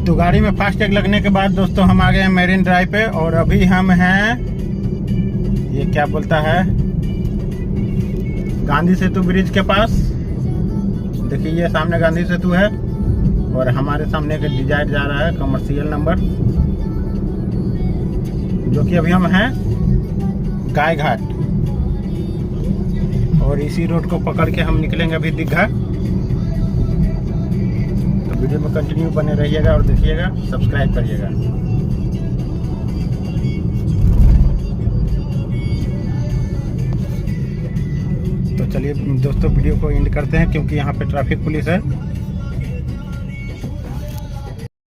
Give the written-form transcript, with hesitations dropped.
तो गाड़ी में फास्टैग लगने के बाद दोस्तों हम आ गए हैं मेरिन ड्राइव पे और अभी हम हैं, ये क्या बोलता है, गांधी सेतु ब्रिज के पास। देखिए ये सामने गांधी सेतु है और हमारे सामने एक डिजायर जा रहा है कमर्शियल नंबर, जो कि अभी हम हैं गाय घाट और इसी रोड को पकड़ के हम निकलेंगे अभी दीघा। तो वीडियो में कंटिन्यू बने रहिएगा और देखिएगा, सब्सक्राइब करिएगा। तो चलिए दोस्तों वीडियो को एंड करते हैं क्योंकि यहाँ पे ट्रैफिक पुलिस है।